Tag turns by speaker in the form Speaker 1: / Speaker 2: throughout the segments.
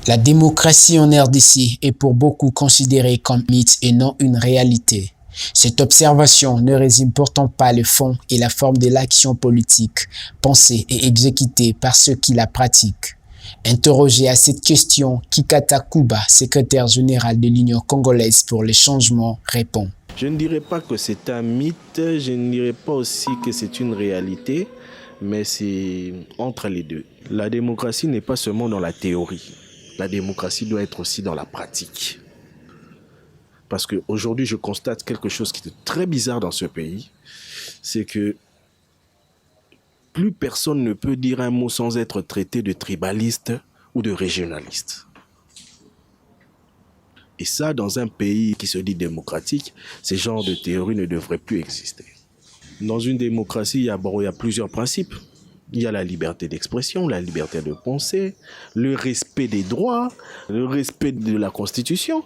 Speaker 1: La démocratie en RDC est pour beaucoup considérée comme mythe et non une réalité. Cette observation ne résume pourtant pas le fond et la forme de l'action politique, pensée et exécutée par ceux qui la pratiquent. Interrogé à cette question, Kikata Kuba, secrétaire général de l'Union congolaise pour le changement, répond.
Speaker 2: Je ne dirais pas que c'est un mythe, je ne dirais pas aussi que c'est une réalité, mais c'est entre les deux. La démocratie n'est pas seulement dans la théorie. La démocratie doit être aussi dans la pratique. Parce qu'aujourd'hui, je constate quelque chose qui est très bizarre dans ce pays, c'est que plus personne ne peut dire un mot sans être traité de tribaliste ou de régionaliste. Et ça, dans un pays qui se dit démocratique, ces genres de théories ne devraient plus exister. Dans une démocratie, il y a plusieurs principes. Il y a la liberté d'expression, la liberté de penser, le respect des droits, le respect de la Constitution.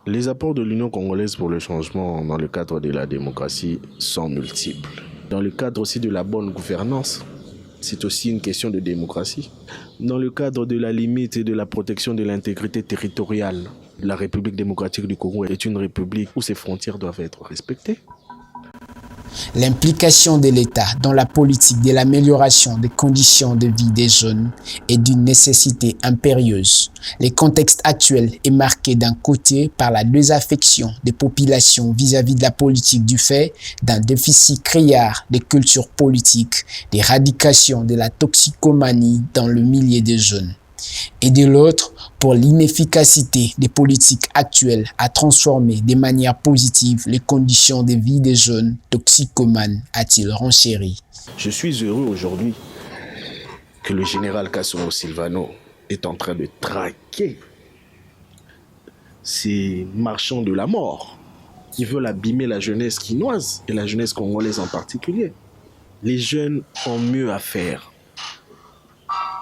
Speaker 2: Les apports de l'Union congolaise pour le changement dans le cadre de la démocratie sont multiples. Dans le cadre aussi de la bonne gouvernance, c'est aussi une question de démocratie. Dans le cadre de la limite et de la protection de l'intégrité territoriale, la République démocratique du Congo est une république où ses frontières doivent être respectées.
Speaker 1: L'implication de l'État dans la politique de l'amélioration des conditions de vie des jeunes est d'une nécessité impérieuse. Le contexte actuel est marqué d'un côté par la désaffection des populations vis-à-vis de la politique du fait d'un déficit criard de culture politique, d'éradication de la toxicomanie dans le milieu des jeunes. Et de l'autre, pour l'inefficacité des politiques actuelles à transformer de manière positive les conditions de vie des jeunes toxicomanes, a-t-il renchéri.
Speaker 2: Je suis heureux aujourd'hui que le général Kassomo Silvano est en train de traquer ces marchands de la mort qui veulent abîmer la jeunesse quinoise et la jeunesse congolaise en particulier. Les jeunes ont mieux à faire.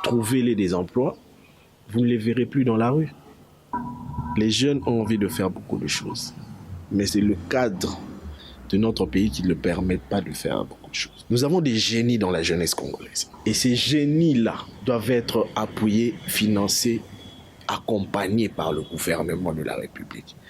Speaker 2: Trouvez-les des emplois. Vous ne les verrez plus dans la rue. Les jeunes ont envie de faire beaucoup de choses. Mais c'est le cadre de notre pays qui ne le permet pas de faire beaucoup de choses. Nous avons des génies dans la jeunesse congolaise. Et ces génies-là doivent être appuyés, financés, accompagnés par le gouvernement de la République.